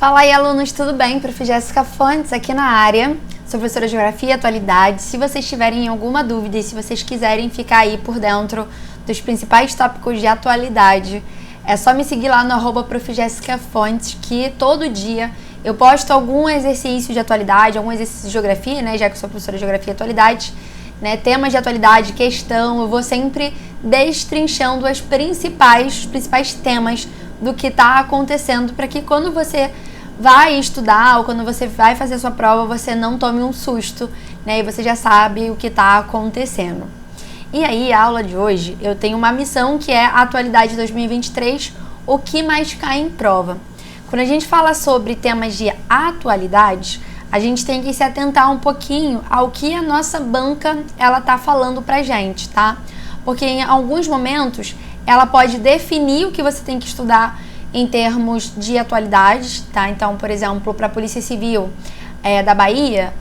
Fala aí, alunos, tudo bem? Prof. Jéssica Fontes aqui na área, sou professora de Geografia e Atualidade. Se vocês tiverem alguma dúvida e se vocês quiserem ficar aí por dentro dos principais tópicos de atualidade, é só me seguir lá no @Prof. Jéssica Fontes, que todo dia eu posto algum exercício de atualidade, algum exercício de geografia, né? Já que sou professora de Geografia e Atualidade, né? Temas de atualidade, questão, eu vou sempre destrinchando os principais temas do que está acontecendo, para que quando você vai estudar ou quando você vai fazer a sua prova, você não tome um susto, né? E você já sabe o que está acontecendo. E aí, a aula de hoje, eu tenho uma missão que é a Atualidade 2023, o que mais cai em prova. Quando a gente fala sobre temas de atualidade, a gente tem que se atentar um pouquinho ao que a nossa banca ela tá falando pra gente, tá? Porque em alguns momentos ela pode definir o que você tem que estudar em termos de atualidades, tá? Então, por exemplo, para a Polícia Civil da Bahia,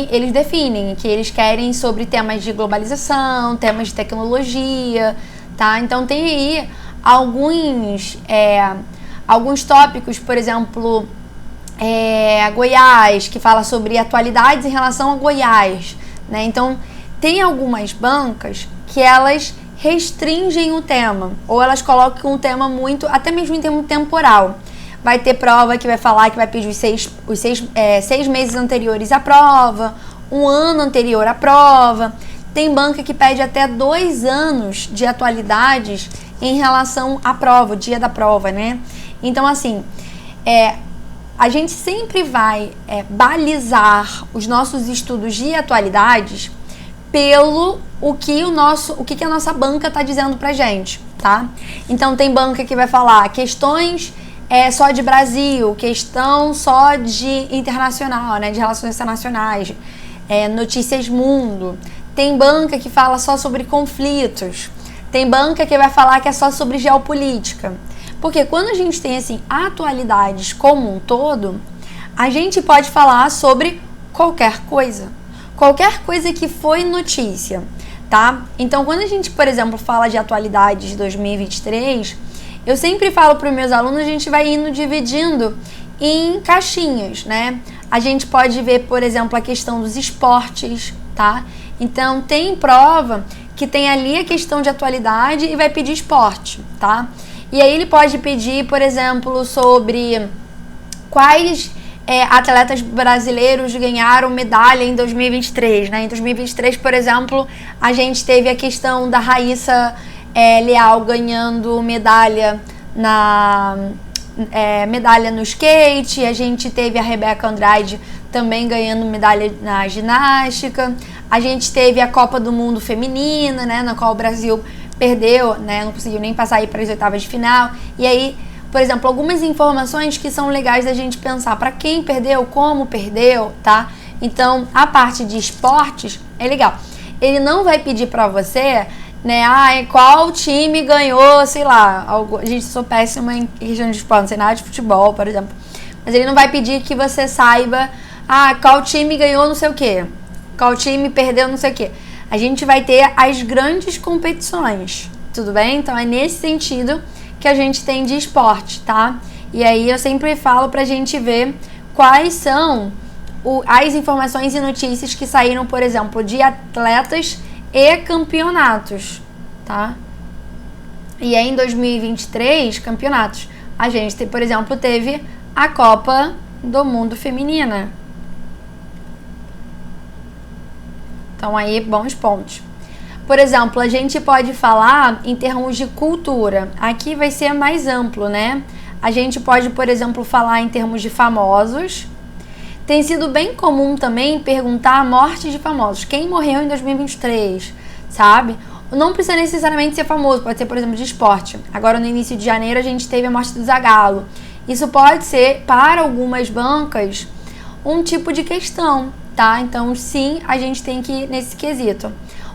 eles definem que eles querem sobre temas de globalização, temas de tecnologia, tá? Então tem aí alguns tópicos, por exemplo, Goiás, que fala sobre atualidades em relação a Goiás, né? Então tem algumas bancas que elas restringem o tema, ou elas colocam um tema muito, até mesmo em termo temporal. Vai ter prova que vai falar que vai pedir os seis meses anteriores à prova, um ano anterior à prova. Tem banca que pede até 2 anos de atualidades em relação à prova, o dia da prova, né? Então, assim, a gente sempre vai balizar os nossos estudos de atualidades pelo o que a nossa banca está dizendo pra gente, tá? Então tem banca que vai falar questões só de Brasil, questão só de internacional, né? De relações internacionais, notícias mundo. Tem banca que fala só sobre conflitos. Tem banca que vai falar que é só sobre geopolítica. Porque quando a gente tem assim atualidades como um todo, a gente pode falar sobre qualquer coisa que foi notícia, tá? Então, quando a gente, por exemplo, fala de atualidades de 2023, eu sempre falo para os meus alunos, a gente vai indo dividindo em caixinhas, né? A gente pode ver, por exemplo, a questão dos esportes, tá? Então, tem prova que tem ali a questão de atualidade e vai pedir esporte, tá? E aí ele pode pedir, por exemplo, sobre quais atletas brasileiros ganharam medalha em 2023, né? Em 2023, por exemplo, a gente teve a questão da Raíssa Leal ganhando medalha no skate, a gente teve a Rebeca Andrade também ganhando medalha na ginástica, a gente teve a Copa do Mundo Feminina, né? Na qual o Brasil perdeu, né? Não conseguiu nem passar aí para as oitavas de final. E aí, por exemplo, algumas informações que são legais da gente pensar para quem perdeu, como perdeu, tá? Então, a parte de esportes é legal. Ele não vai pedir para você, né, qual time ganhou, sei lá, gente, eu sou péssima em questão de esporte, não sei nada de futebol, por exemplo. Mas ele não vai pedir que você saiba, qual time ganhou não sei o quê, qual time perdeu não sei o quê. A gente vai ter as grandes competições, tudo bem? Então, é nesse sentido que a gente tem de esporte, tá? E aí eu sempre falo pra gente ver quais são as informações e notícias que saíram, por exemplo, de atletas e campeonatos, tá? E aí em 2023, campeonatos, a gente, por exemplo, teve a Copa do Mundo Feminina. Então aí, bons pontos. Por exemplo, a gente pode falar em termos de cultura. Aqui vai ser mais amplo, né? A gente pode, por exemplo, falar em termos de famosos. Tem sido bem comum também perguntar a morte de famosos. Quem morreu em 2023, sabe? Não precisa necessariamente ser famoso, pode ser, por exemplo, de esporte. Agora, no início de janeiro, a gente teve a morte do Zagallo. Isso pode ser, para algumas bancas, um tipo de questão, tá? Então, sim, a gente tem que ir nesse quesito.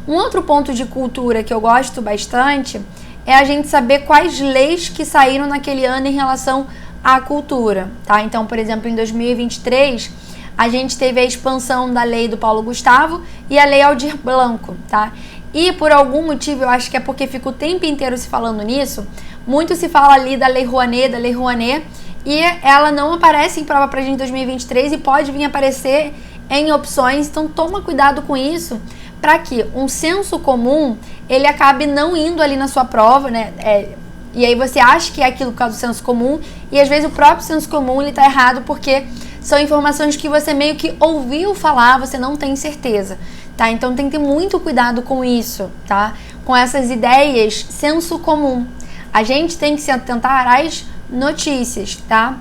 Um outro ponto de cultura que eu gosto bastante é a gente saber quais leis que saíram naquele ano em relação à cultura, tá? Então, por exemplo, em 2023, a gente teve a expansão da lei do Paulo Gustavo e a lei Aldir Blanc, tá? E por algum motivo, eu acho que é porque fica o tempo inteiro se falando nisso, muito se fala ali da Lei Rouanet, e ela não aparece em prova pra gente em 2023 e pode vir aparecer em opções, então toma cuidado com isso, para que um senso comum, ele acabe não indo ali na sua prova, né? E aí você acha que é aquilo por causa do senso comum, e às vezes o próprio senso comum, ele tá errado, porque são informações que você meio que ouviu falar, você não tem certeza, tá? Então tem que ter muito cuidado com isso, tá? Com essas ideias senso comum. A gente tem que se atentar às notícias, tá?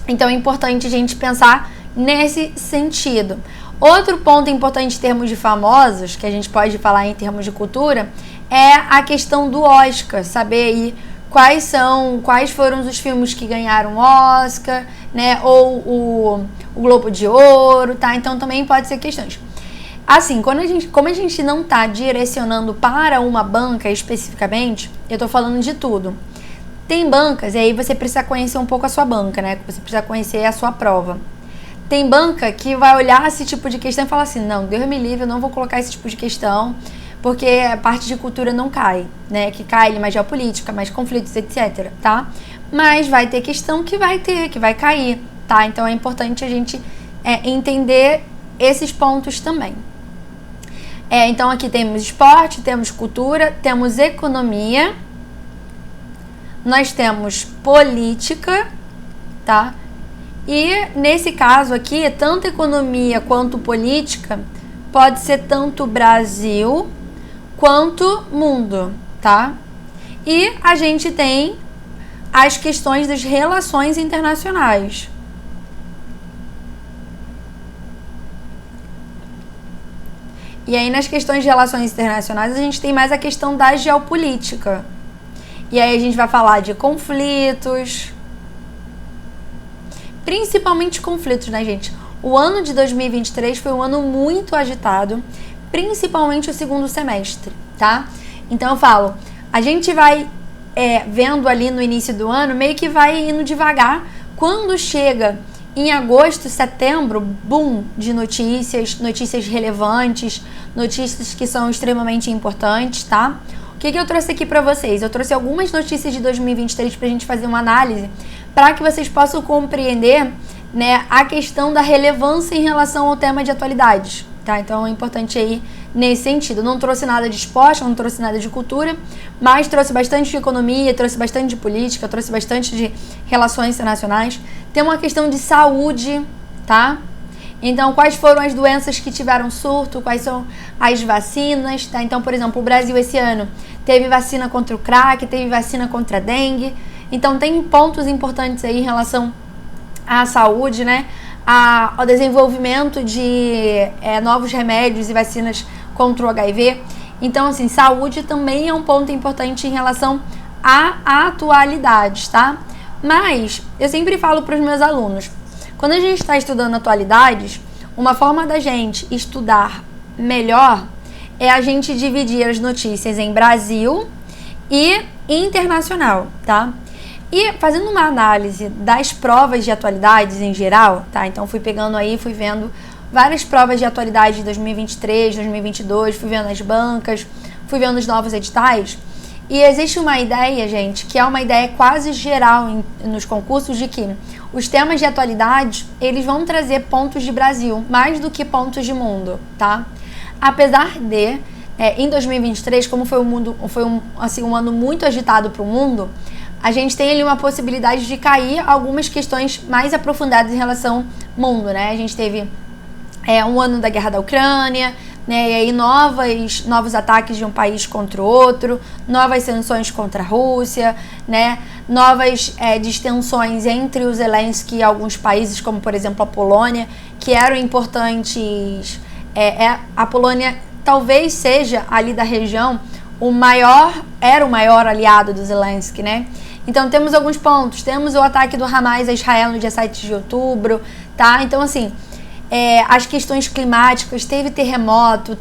Então é importante a gente pensar nesse sentido. Outro ponto importante em termos de famosos, que a gente pode falar em termos de cultura, é a questão do Oscar, saber aí quais foram os filmes que ganharam Oscar, né, ou o Globo de Ouro, tá? Então também pode ser questões. Assim, como a gente não tá direcionando para uma banca especificamente, eu tô falando de tudo. Tem bancas, e aí você precisa conhecer um pouco a sua banca, né? Você precisa conhecer a sua prova. Tem banca que vai olhar esse tipo de questão e falar assim, não, Deus me livre, eu não vou colocar esse tipo de questão, porque a parte de cultura não cai, né? Que cai mais geopolítica, mais conflitos, etc, tá? Mas vai ter questão que vai cair, tá? Então é importante a gente entender esses pontos também. Então aqui temos esporte, temos cultura, temos economia, nós temos política, tá? E nesse caso aqui, tanto economia quanto política, pode ser tanto Brasil quanto mundo, tá? E a gente tem as questões das relações internacionais. E aí nas questões de relações internacionais a gente tem mais a questão da geopolítica. E aí a gente vai falar de conflitos, principalmente conflitos, né, gente? O ano de 2023 foi um ano muito agitado, principalmente o segundo semestre, tá? Então eu falo, a gente vai vendo ali no início do ano, meio que vai indo devagar. Quando chega em agosto, setembro, boom de notícias relevantes, notícias que são extremamente importantes, tá? O que eu trouxe aqui pra vocês? Eu trouxe algumas notícias de 2023 pra gente fazer uma análise, para que vocês possam compreender, né, a questão da relevância em relação ao tema de atualidades, tá? Então é importante aí nesse sentido. Não trouxe nada de esporte, não trouxe nada de cultura, mas trouxe bastante de economia, trouxe bastante de política, trouxe bastante de relações internacionais. Tem uma questão de saúde, tá? Então, quais foram as doenças que tiveram surto, quais são as vacinas, tá? Então, por exemplo, o Brasil esse ano teve vacina contra o crack, teve vacina contra a dengue. Então, tem pontos importantes aí em relação à saúde, né? Ao desenvolvimento de novos remédios e vacinas contra o HIV. Então, assim, saúde também é um ponto importante em relação à atualidade, tá? Mas, eu sempre falo para os meus alunos, quando a gente está estudando atualidades, uma forma da gente estudar melhor é a gente dividir as notícias em Brasil e internacional, tá? E fazendo uma análise das provas de atualidades em geral, tá? Então fui pegando aí, fui vendo várias provas de atualidade de 2023, 2022, fui vendo as bancas, fui vendo os novos editais. E existe uma ideia, gente, que é uma ideia quase geral nos concursos, de que os temas de atualidade, eles vão trazer pontos de Brasil, mais do que pontos de mundo, tá? Apesar de, em 2023, como foi um ano muito agitado para o mundo, a gente tem ali uma possibilidade de cair algumas questões mais aprofundadas em relação ao mundo, né? A gente teve um ano da guerra da Ucrânia, né? E aí novos ataques de um país contra o outro, novas sanções contra a Rússia, né? Novas distensões entre os Zelensky e alguns países, como por exemplo a Polônia, que eram importantes. A Polônia talvez seja ali da região era o maior aliado do Zelensky, né? Então temos alguns pontos, temos o ataque do Hamas a Israel no dia 7 de outubro, tá? Então assim, as questões climáticas, teve terremoto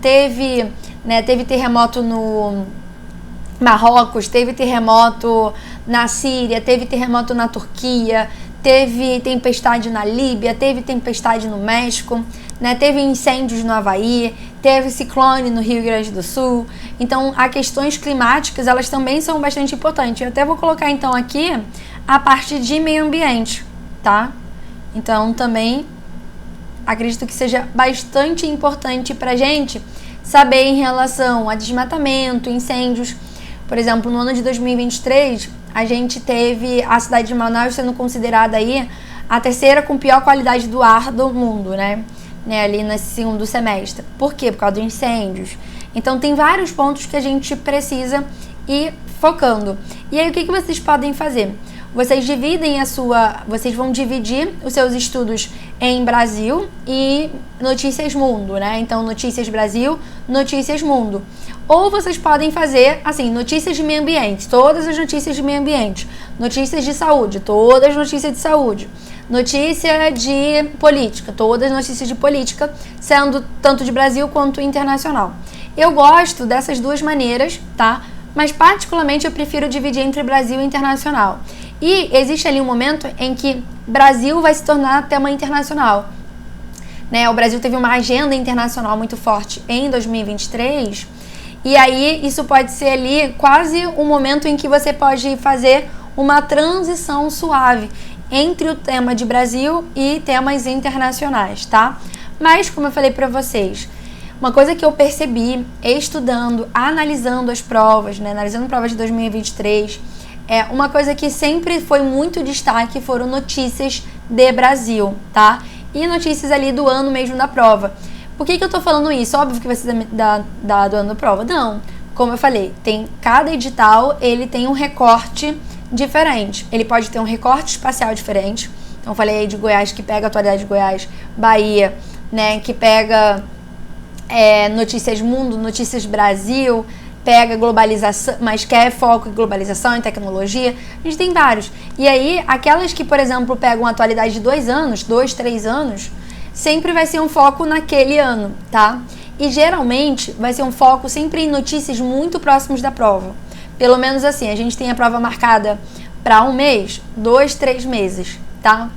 no Marrocos, teve terremoto na Síria, teve terremoto na Turquia, teve tempestade na Líbia, teve tempestade no México, né? Teve incêndios no Havaí, teve ciclone no Rio Grande do Sul. Então, as questões climáticas, elas também são bastante importantes. Eu até vou colocar, então, aqui a parte de meio ambiente, tá? Então, também acredito que seja bastante importante pra gente saber em relação a desmatamento, incêndios. Por exemplo, no ano de 2023, a gente teve a cidade de Manaus sendo considerada aí a terceira com pior qualidade do ar do mundo, né? Ali nesse segundo semestre. Por quê? Por causa dos incêndios. Então, tem vários pontos que a gente precisa ir focando. E aí, o que vocês podem fazer? Vocês vão dividir os seus estudos em Brasil e Notícias Mundo, né? Então, Notícias Brasil, Notícias Mundo. Ou vocês podem fazer, assim, notícias de meio ambiente, todas as notícias de meio ambiente. Notícias de saúde, todas as notícias de saúde. Notícia de política, todas as notícias de política, sendo tanto de Brasil quanto internacional. Eu gosto dessas duas maneiras, tá? Mas particularmente eu prefiro dividir entre Brasil e internacional. E existe ali um momento em que Brasil vai se tornar tema internacional, né? O Brasil teve uma agenda internacional muito forte em 2023, e aí isso pode ser ali quase um momento em que você pode fazer uma transição suave entre o tema de Brasil e temas internacionais, tá? Mas, como eu falei para vocês, uma coisa que eu percebi estudando, analisando as provas, né? Analisando provas de 2023, uma coisa que sempre foi muito destaque foram notícias de Brasil, tá? E notícias ali do ano mesmo da prova. Por que eu tô falando isso? Óbvio que vai ser do ano da prova. Não. Como eu falei, cada edital, ele tem um recorte diferente. Ele pode ter um recorte espacial diferente. Então, eu falei aí de Goiás, que pega a atualidade de Goiás. Bahia, né, que pega Notícias Mundo, Notícias Brasil, pega globalização, mas quer foco em globalização, em tecnologia. A gente tem vários. E aí, aquelas que, por exemplo, pegam a atualidade de 2 anos, 2, 3 anos, sempre vai ser um foco naquele ano, tá? E geralmente vai ser um foco sempre em notícias muito próximas da prova. Pelo menos assim, a gente tem a prova marcada para 1 mês, 2, 3 meses, tá?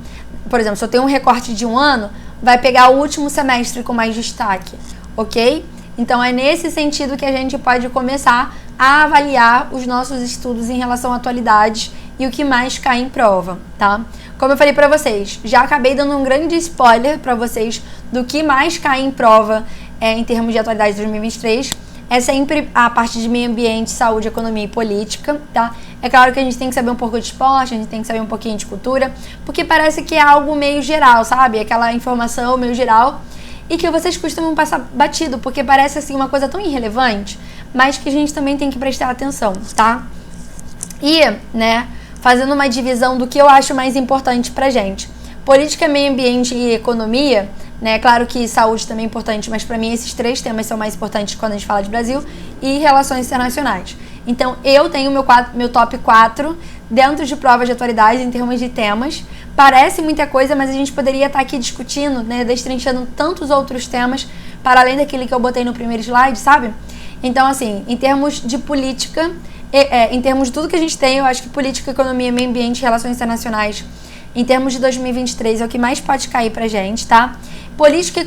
Por exemplo, se eu tenho um recorte de 1 ano, vai pegar o último semestre com mais destaque, ok? Então, é nesse sentido que a gente pode começar a avaliar os nossos estudos em relação à atualidade e o que mais cai em prova, tá? Como eu falei pra vocês, já acabei dando um grande spoiler pra vocês do que mais cai em prova em termos de atualidade de 2023. É sempre a parte de meio ambiente, saúde, economia e política, tá? É claro que a gente tem que saber um pouco de esporte, a gente tem que saber um pouquinho de cultura, porque parece que é algo meio geral, sabe? Aquela informação meio geral e que vocês costumam passar batido, porque parece assim uma coisa tão irrelevante, mas que a gente também tem que prestar atenção, tá? E, né, fazendo uma divisão do que eu acho mais importante pra gente. Política, meio ambiente e economia, né? Claro que saúde também é importante, mas pra mim esses 3 temas são mais importantes quando a gente fala de Brasil, e relações internacionais. Então, eu tenho meu top 4 dentro de provas de atualidade em termos de temas. Parece muita coisa, mas a gente poderia estar aqui discutindo, né, destrinchando tantos outros temas, para além daquele que eu botei no primeiro slide, sabe? Então, assim, em termos de política, em termos de tudo que a gente tem, eu acho que política, economia, meio ambiente e relações internacionais, em termos de 2023, é o que mais pode cair pra gente, tá? Política e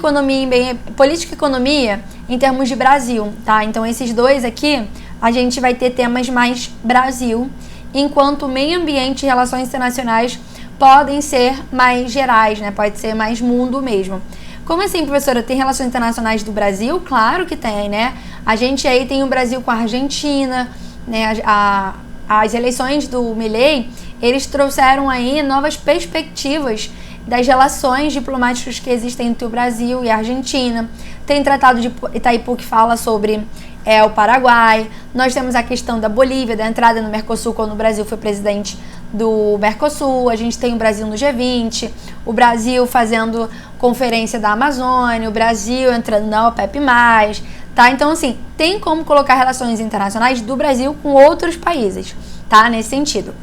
economia em termos de Brasil, tá? Então, esses 2 aqui, a gente vai ter temas mais Brasil, enquanto meio ambiente e relações internacionais podem ser mais gerais, né? Pode ser mais mundo mesmo. Como assim, professora? Tem relações internacionais do Brasil? Claro que tem, né? A gente aí tem o Brasil com a Argentina, né? As eleições do Milei, eles trouxeram aí novas perspectivas das relações diplomáticas que existem entre o Brasil e a Argentina. Tem tratado de Itaipu que fala sobre o Paraguai. Nós temos a questão da Bolívia, da entrada no Mercosul, quando o Brasil foi presidente do Mercosul. A gente tem o Brasil no G20, o Brasil fazendo conferência da Amazônia, o Brasil entrando na OPEP+, tá? Então, assim, tem como colocar relações internacionais do Brasil com outros países, tá? Nesse sentido.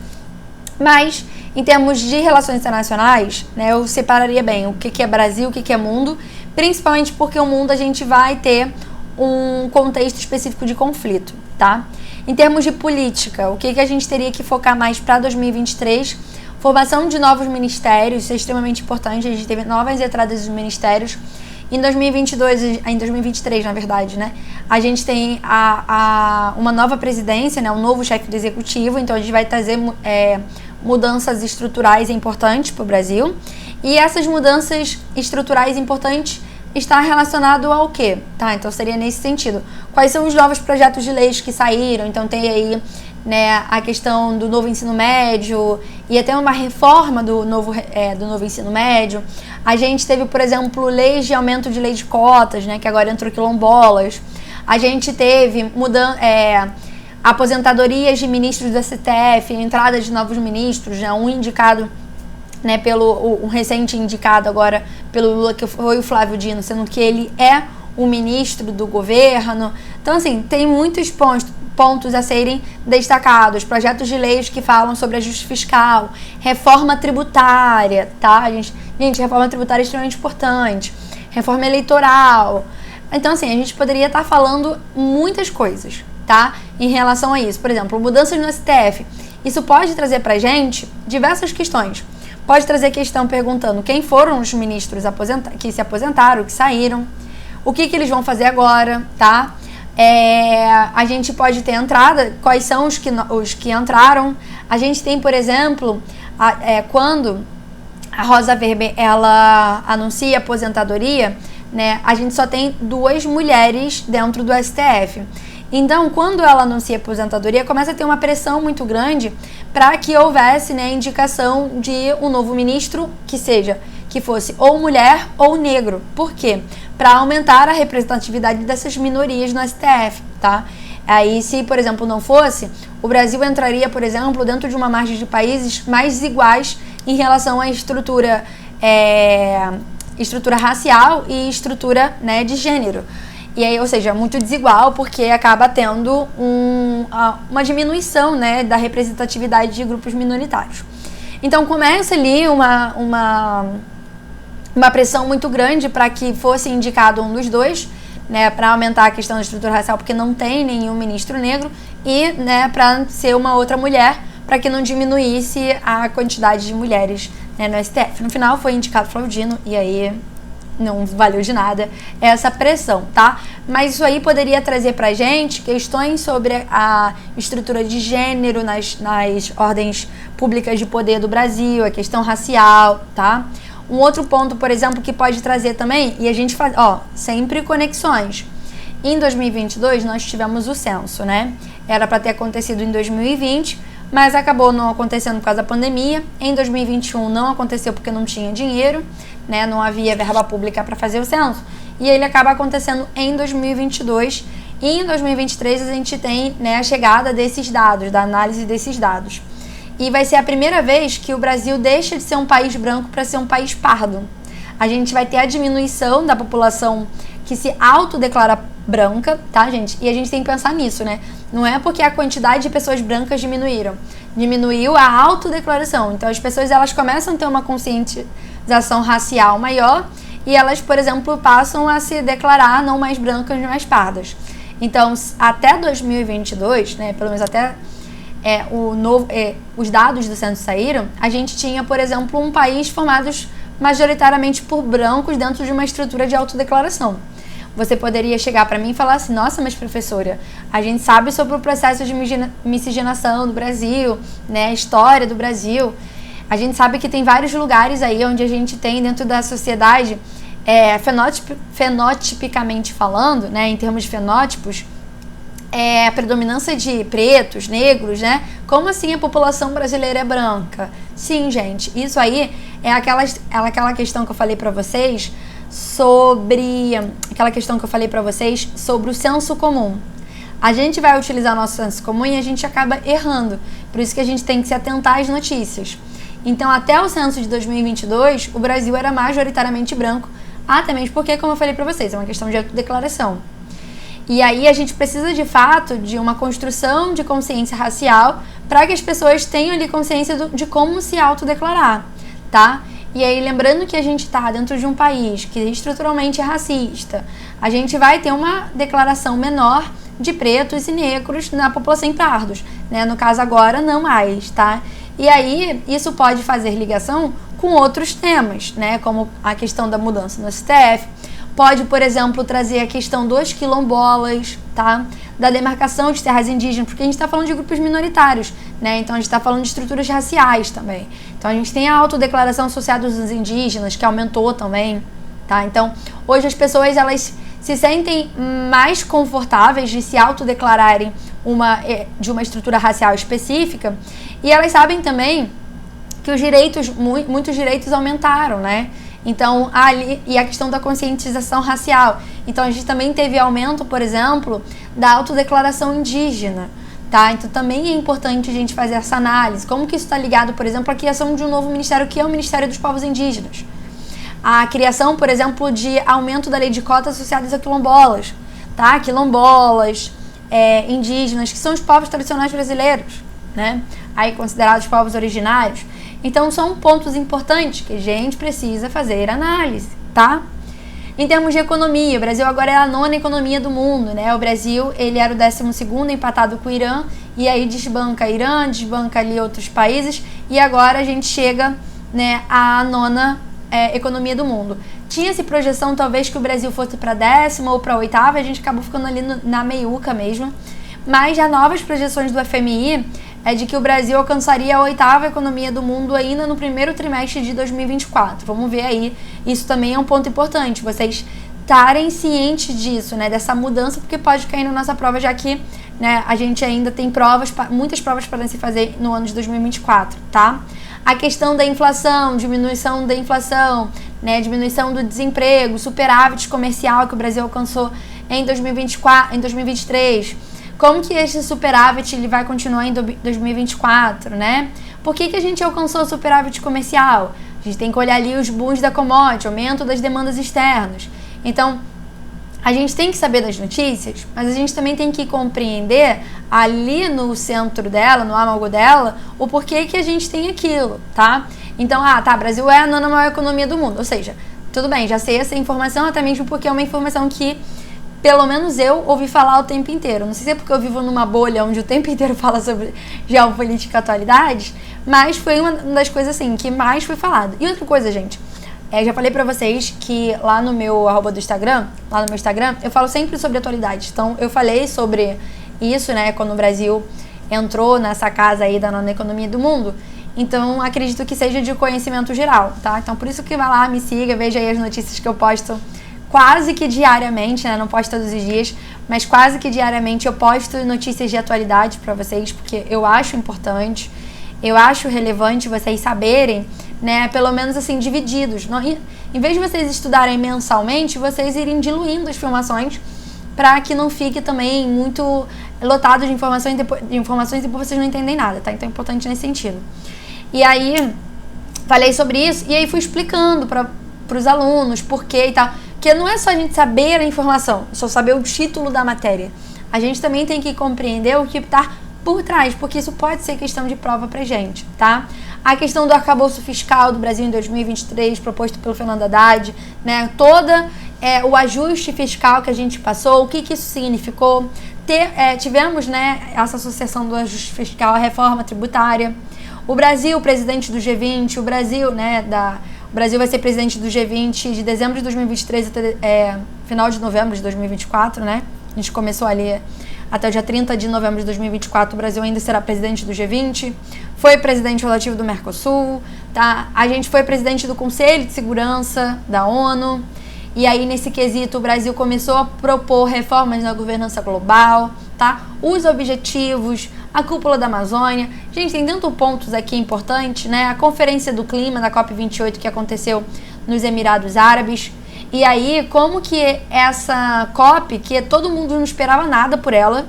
Mas, em termos de relações internacionais, né, eu separaria bem o que é Brasil, o que é mundo, principalmente porque o mundo a gente vai ter um contexto específico de conflito, tá? Em termos de política, o que a gente teria que focar mais para 2023? Formação de novos ministérios, isso é extremamente importante, a gente teve novas entradas dos ministérios. Em 2023, na verdade, né? A gente tem uma nova presidência, né? Um novo chefe do executivo, então a gente vai trazer mudanças estruturais importantes para o Brasil. E essas mudanças estruturais importantes está relacionado ao quê? Tá, então seria nesse sentido. Quais são os novos projetos de leis que saíram? Então tem aí, né, a questão do novo ensino médio e até uma reforma do novo ensino médio. A gente teve, por exemplo, leis de aumento de lei de cotas, né, que agora entrou quilombolas. A gente teve aposentadorias de ministros do STF, entrada de novos ministros, né, um indicado, né, um recente indicado agora pelo Lula, que foi o Flávio Dino, sendo que ele é o ministro do governo. Então, assim, tem muitos pontos a serem destacados, projetos de leis que falam sobre ajuste fiscal, reforma tributária, tá, gente, reforma tributária é extremamente importante, reforma eleitoral. Então, assim, a gente poderia estar falando muitas coisas, tá, em relação a isso. Por exemplo, mudanças no STF. Isso pode trazer pra gente diversas questões. Pode trazer questão perguntando quem foram os ministros que se aposentaram, que saíram, o que eles vão fazer agora, tá? A gente pode ter entrada, quais são os que entraram. A gente tem, por exemplo, quando a Rosa Weber, ela anuncia a aposentadoria, né, a gente só tem 2 mulheres dentro do STF. Então, quando ela anuncia a aposentadoria, começa a ter uma pressão muito grande para que houvesse, né, indicação de um novo ministro que fosse ou mulher ou negro. Por quê? Para aumentar a representatividade dessas minorias no STF, tá? Aí, se, por exemplo, não fosse, o Brasil entraria, por exemplo, dentro de uma margem de países mais desiguais em relação à estrutura racial e estrutura, né, de gênero. E aí, ou seja, muito desigual, porque acaba tendo uma diminuição, né, da representatividade de grupos minoritários. Então começa ali uma pressão muito grande para que fosse indicado um dos 2, né, para aumentar a questão da estrutura racial, porque não tem nenhum ministro negro, e, né, para ser uma outra mulher, para que não diminuísse a quantidade de mulheres, né, no STF. No final foi indicado Flávio Dino, e aí não valeu de nada essa pressão, tá? Mas isso aí poderia trazer pra gente questões sobre a estrutura de gênero nas ordens públicas de poder do Brasil, a questão racial, tá? Um outro ponto, por exemplo, que pode trazer também, e a gente faz, sempre conexões. Em 2022, nós tivemos o censo, né? Era para ter acontecido em 2020, mas acabou não acontecendo por causa da pandemia. Em 2021 não aconteceu porque não tinha dinheiro, né? Não havia verba pública para fazer o censo. E ele acaba acontecendo em 2022. E em 2023 a gente tem, né, a chegada desses dados, da análise desses dados. E vai ser a primeira vez que o Brasil deixa de ser um país branco para ser um país pardo. A gente vai ter a diminuição da população que se autodeclara branca, tá, gente? E a gente tem que pensar nisso, né? Não é porque a quantidade de pessoas brancas diminuiu a autodeclaração. Então as pessoas, elas começam a ter uma conscientização racial maior e elas, por exemplo, passam a se declarar não mais brancas, mais pardas. Então, até 2022, né, pelo menos até os dados do censo saíram, a gente tinha, por exemplo, um país formado majoritariamente por brancos dentro de uma estrutura de autodeclaração. Você poderia chegar para mim e falar assim: nossa, mas professora, a gente sabe sobre o processo de miscigenação do Brasil, né, a história do Brasil. A gente sabe que tem vários lugares aí onde a gente tem dentro da sociedade, fenotipicamente falando, né, em termos de fenótipos, a predominância de pretos, negros, né? Como assim a população brasileira é branca? Sim, gente, isso aí é aquela questão que eu falei para vocês sobre o senso comum. A gente vai utilizar nosso senso comum e a gente acaba errando. Por isso que a gente tem que se atentar às notícias. Então, até o censo de 2022, o Brasil era majoritariamente branco, até mesmo porque, como eu falei para vocês, é uma questão de autodeclaração. E aí a gente precisa, de fato, de uma construção de consciência racial para que as pessoas tenham ali consciência de como se autodeclarar, tá? E aí, lembrando que a gente está dentro de um país que estruturalmente é racista, a gente vai ter uma declaração menor de pretos e negros na população em pardos, né? No caso agora, não mais, tá? E aí, isso pode fazer ligação com outros temas, né? Como a questão da mudança no STF, pode, por exemplo, trazer a questão dos quilombolas, tá? Da demarcação de terras indígenas, porque a gente está falando de grupos minoritários, né? Então a gente está falando de estruturas raciais também. Então a gente tem a autodeclaração associada aos indígenas, que aumentou também, tá? Então hoje as pessoas, elas se sentem mais confortáveis de se autodeclararem de uma estrutura racial específica, e elas sabem também que os direitos, muitos direitos aumentaram, né? Então, e a questão da conscientização racial. Então, a gente também teve aumento, por exemplo, da autodeclaração indígena, tá? Então, também é importante a gente fazer essa análise. Como que isso está ligado, por exemplo, à criação de um novo ministério, que é o Ministério dos Povos Indígenas. A criação, por exemplo, de aumento da lei de cotas associadas a quilombolas, tá? Quilombolas, indígenas, que são os povos tradicionais brasileiros, né? Aí considerados povos originários. Então, são pontos importantes que a gente precisa fazer análise, tá? Em termos de economia, o Brasil agora é a 9ª economia do mundo, né? O Brasil, ele era o 12º, empatado com o Irã, e aí desbanca Irã, desbanca ali outros países, e agora a gente chega, né, à 9ª economia do mundo. Tinha-se projeção, talvez, que o Brasil fosse para 10ª ou para 8ª, a gente acabou ficando ali na meiuca mesmo, mas já novas projeções do FMI é de que o Brasil alcançaria a 8ª economia do mundo ainda no primeiro trimestre de 2024. Vamos ver aí, isso também é um ponto importante, vocês estarem cientes disso, né, dessa mudança, porque pode cair na nossa prova, já que, né, a gente ainda tem muitas provas para se fazer no ano de 2024, tá? A questão da inflação, diminuição da inflação, né, diminuição do desemprego, superávit comercial que o Brasil alcançou em 2023, como que esse superávit ele vai continuar em 2024, né? Por que a gente alcançou o superávit comercial? A gente tem que olhar ali os booms da commodity, aumento das demandas externas. Então, a gente tem que saber das notícias, mas a gente também tem que compreender ali no centro dela, no âmago dela, o porquê que a gente tem aquilo, tá? Então, Brasil é a 9ª maior economia do mundo. Ou seja, tudo bem, já sei essa informação, até mesmo porque é uma informação que pelo menos eu ouvi falar o tempo inteiro. Não sei se é porque eu vivo numa bolha onde o tempo inteiro fala sobre geopolítica e atualidades, mas foi uma das coisas assim que mais foi falado. E outra coisa, gente, já falei pra vocês que lá no meu @ do Instagram, eu falo sempre sobre atualidades. Então eu falei sobre isso, né, quando o Brasil entrou nessa casa aí da 9ª economia do mundo. Então acredito que seja de conhecimento geral, tá? Então por isso que vai lá, me siga, veja aí as notícias que eu posto quase que diariamente, né? Não posto todos os dias, mas quase que diariamente eu posto notícias de atualidade para vocês, porque eu acho importante, eu acho relevante vocês saberem, né? Pelo menos assim, divididos. Não, em vez de vocês estudarem mensalmente, vocês irem diluindo as informações para que não fique também muito lotado de informações e depois vocês não entendem nada, tá? Então é importante nesse sentido. E aí, falei sobre isso e aí fui explicando para os alunos por quê e tal. Porque não é só a gente saber a informação, só saber o título da matéria. A gente também tem que compreender o que está por trás, porque isso pode ser questão de prova pra gente, tá? A questão do arcabouço fiscal do Brasil em 2023, proposto pelo Fernando Haddad, né? O ajuste fiscal que a gente passou, o que isso significou. Tivemos, né, essa associação do ajuste fiscal à reforma tributária. O Brasil, presidente do G20, o Brasil, né, o Brasil vai ser presidente do G20 de dezembro de 2023 até final de novembro de 2024, né? A gente começou ali até o dia 30 de novembro de 2024, o Brasil ainda será presidente do G20, foi presidente relativo do Mercosul, tá? A gente foi presidente do Conselho de Segurança da ONU, e aí nesse quesito o Brasil começou a propor reformas na governança global, tá? Os objetivos, a cúpula da Amazônia. Gente, tem tantos pontos aqui importantes, né? A conferência do clima da COP28 que aconteceu nos Emirados Árabes. E aí, como que essa COP, que todo mundo não esperava nada por ela,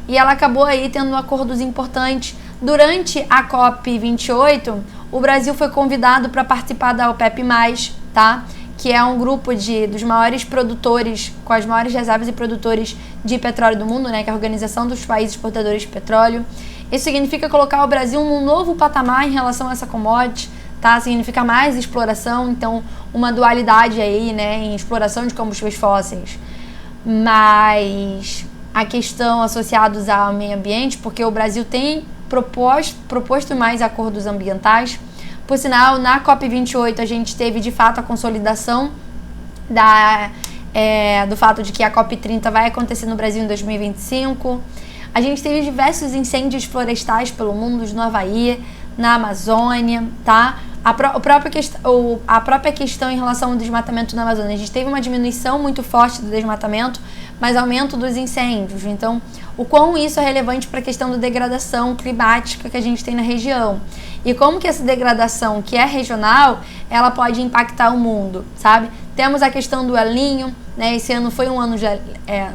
e ela acabou aí tendo acordos importantes. Durante a COP28, o Brasil foi convidado para participar da OPEP+, tá? Que é um grupo dos maiores produtores, com as maiores reservas e produtores de petróleo do mundo, né? Que é a Organização dos Países Exportadores de Petróleo. Isso significa colocar o Brasil num novo patamar em relação a essa commodity, tá? Significa mais exploração, então uma dualidade aí, né, em exploração de combustíveis fósseis. Mas a questão associados ao meio ambiente, porque o Brasil tem proposto mais acordos ambientais. Por sinal, na COP28 a gente teve de fato a consolidação do fato de que a COP30 vai acontecer no Brasil em 2025. A gente teve diversos incêndios florestais pelo mundo, no Havaí, na Amazônia, tá? A própria questão em relação ao desmatamento na Amazônia. A gente teve uma diminuição muito forte do desmatamento, mas aumento dos incêndios. Então, o quão isso é relevante para a questão da degradação climática que a gente tem na região. E como que essa degradação, que é regional, ela pode impactar o mundo, sabe? Temos a questão do El Niño, né? Esse ano foi um ano,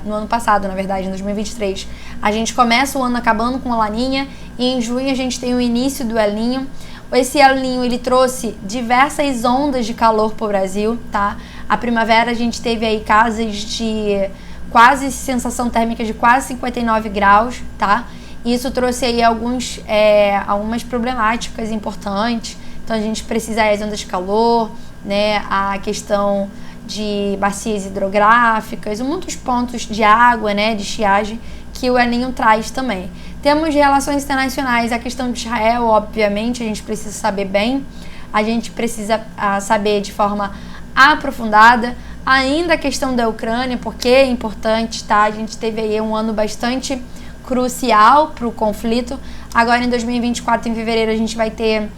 no ano passado, na verdade, em 2023. A gente começa o ano acabando com a Laninha e em junho a gente tem o início do El Niño. Esse El Niño, ele trouxe diversas ondas de calor para o Brasil, tá? A primavera a gente teve aí casas de quase sensação térmica de quase 59 graus, tá? E isso trouxe aí algumas problemáticas importantes. Então a gente precisa aí as ondas de calor, né? A questão de bacias hidrográficas, muitos pontos de água, né? De estiagem que o El Niño traz também. Temos relações internacionais, a questão de Israel, obviamente, a gente precisa saber bem, a gente precisa saber de forma aprofundada, ainda a questão da Ucrânia, porque é importante, tá? A gente teve aí um ano bastante crucial para o conflito. Agora em 2024, em fevereiro, a gente vai ter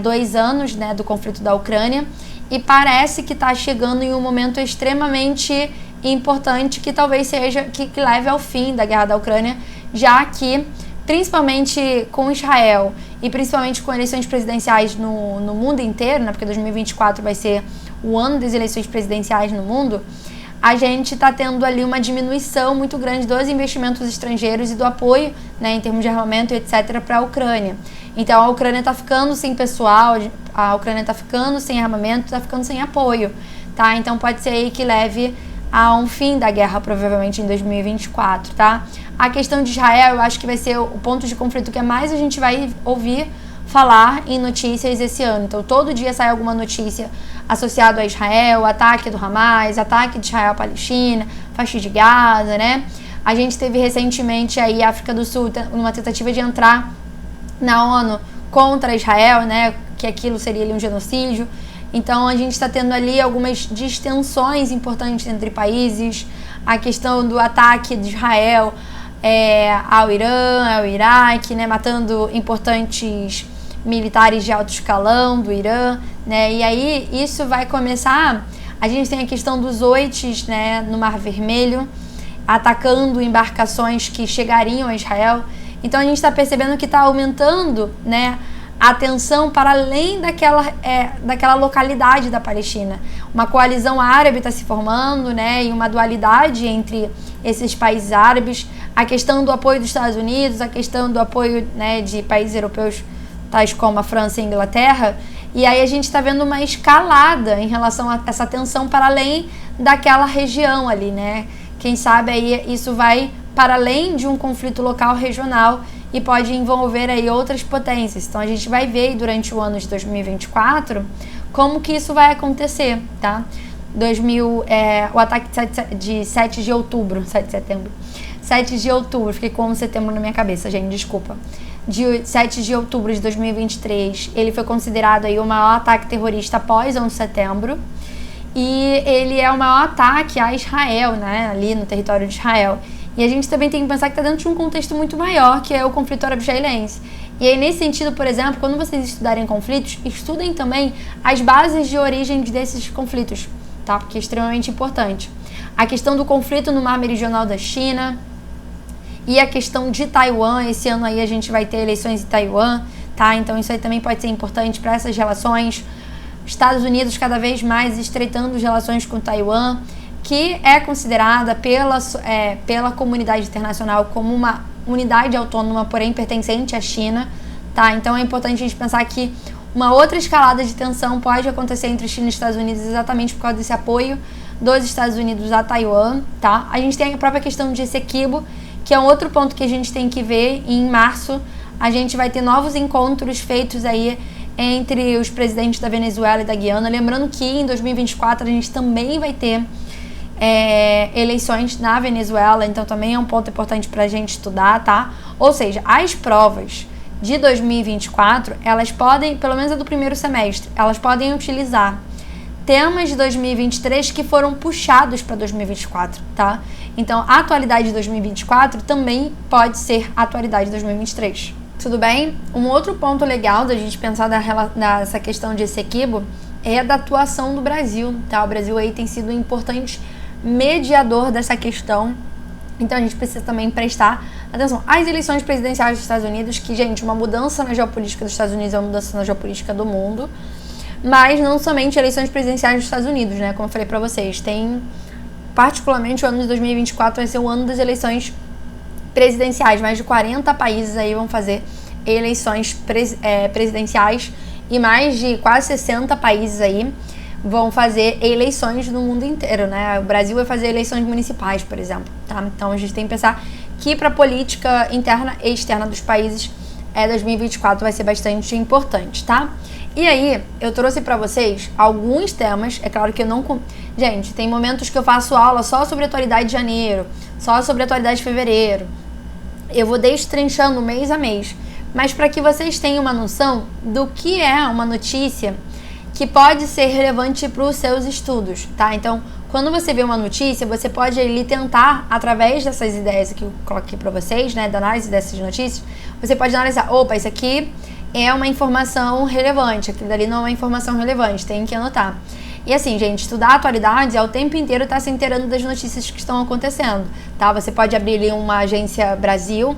2 anos, né, do conflito da Ucrânia, e parece que está chegando em um momento extremamente importante que talvez seja que leve ao fim da guerra da Ucrânia, já que principalmente com Israel e principalmente com eleições presidenciais no mundo inteiro, né, porque 2024 vai ser o ano das eleições presidenciais no mundo, a gente está tendo ali uma diminuição muito grande dos investimentos estrangeiros e do apoio, né, em termos de armamento, etc., para a Ucrânia. Então a Ucrânia está ficando sem pessoal, a Ucrânia está ficando sem armamento, está ficando sem apoio, tá? Então pode ser aí que leve a um fim da guerra, provavelmente em 2024, tá? A questão de Israel, eu acho que vai ser o ponto de conflito que mais a gente vai ouvir falar em notícias esse ano. Então, todo dia sai alguma notícia associada a Israel, ataque do Hamas, ataque de Israel à Palestina, faixa de Gaza, né? A gente teve recentemente aí a África do Sul numa tentativa de entrar na ONU contra Israel, né? Que aquilo seria ali um genocídio. Então, a gente está tendo ali algumas distensões importantes entre países, a questão do ataque de Israel ao Irã, ao Iraque, né, matando importantes militares de alto escalão do Irã, né, e aí isso vai começar, a gente tem a questão dos Houthis, né, no Mar Vermelho, atacando embarcações que chegariam a Israel. Então, a gente está percebendo que está aumentando, né, a tensão para além daquela localidade da Palestina. Uma coalizão árabe está se formando, né, e uma dualidade entre esses países árabes. A questão do apoio dos Estados Unidos, a questão do apoio, né, de países europeus, tais como a França e a Inglaterra. E aí a gente está vendo uma escalada em relação a essa tensão para além daquela região ali, né? Quem sabe aí isso vai para além de um conflito local regional e pode envolver aí outras potências. Então a gente vai ver durante o ano de 2024 como que isso vai acontecer, tá? O ataque de 7 de outubro, 7 de setembro. 7 de outubro, fiquei com setembro na minha cabeça, gente, desculpa. De 7 de outubro de 2023, ele foi considerado aí o maior ataque terrorista após 11 de setembro. E ele é o maior ataque a Israel, né, ali no território de Israel. E a gente também tem que pensar que está dentro de um contexto muito maior, que é o conflito árabe-israelense. E aí, nesse sentido, por exemplo, quando vocês estudarem conflitos, estudem também as bases de origem desses conflitos, tá? Porque é extremamente importante. A questão do conflito no mar meridional da China e a questão de Taiwan. Esse ano aí a gente vai ter eleições em Taiwan, tá? Então isso aí também pode ser importante para essas relações. Estados Unidos cada vez mais estreitando as relações com Taiwan, que é considerada pela comunidade internacional como uma unidade autônoma, porém pertencente à China, tá? Então é importante a gente pensar que uma outra escalada de tensão pode acontecer entre China e Estados Unidos exatamente por causa desse apoio dos Estados Unidos a Taiwan, tá? A gente tem a própria questão de Essequibo, que é um outro ponto que a gente tem que ver. Em março a gente vai ter novos encontros feitos aí entre os presidentes da Venezuela e da Guiana. Lembrando que em 2024 a gente também vai ter eleições na Venezuela, então também é um ponto importante pra gente estudar, tá? Ou seja, as provas de 2024, elas podem, pelo menos a do primeiro semestre, elas podem utilizar temas de 2023 que foram puxados para 2024, tá? Então, a atualidade de 2024 também pode ser a atualidade de 2023. Tudo bem? Um outro ponto legal da gente pensar nessa questão de Essequibo é da atuação do Brasil, tá? O Brasil aí tem sido um importante mediador dessa questão, então a gente precisa também prestar atenção. As eleições presidenciais dos Estados Unidos, que, gente, uma mudança na geopolítica dos Estados Unidos é uma mudança na geopolítica do mundo, mas não somente eleições presidenciais dos Estados Unidos, né? Como eu falei pra vocês, tem, particularmente, o ano de 2024 vai ser o ano das eleições presidenciais. Mais de 40 países aí vão fazer eleições presidenciais e mais de quase 60 países aí vão fazer eleições no mundo inteiro, né? O Brasil vai fazer eleições municipais, por exemplo, tá? Então a gente tem que pensar que para a política interna e externa dos países 2024 vai ser bastante importante, tá? E aí, eu trouxe pra vocês alguns temas, é claro que eu não... Gente, tem momentos que eu faço aula só sobre a atualidade de janeiro, só sobre a atualidade de fevereiro. Eu vou destrinchando mês a mês, mas para que vocês tenham uma noção do que é uma notícia que pode ser relevante para os seus estudos, tá? Então, quando você vê uma notícia, você pode ali tentar, através dessas ideias que eu coloquei para vocês, né, da análise dessas notícias, você pode analisar, opa, isso aqui é uma informação relevante, aquilo dali não é uma informação relevante, tem que anotar. E assim, gente, estudar atualidades é o tempo inteiro estar se inteirando das notícias que estão acontecendo, tá? Você pode abrir ali uma Agência Brasil.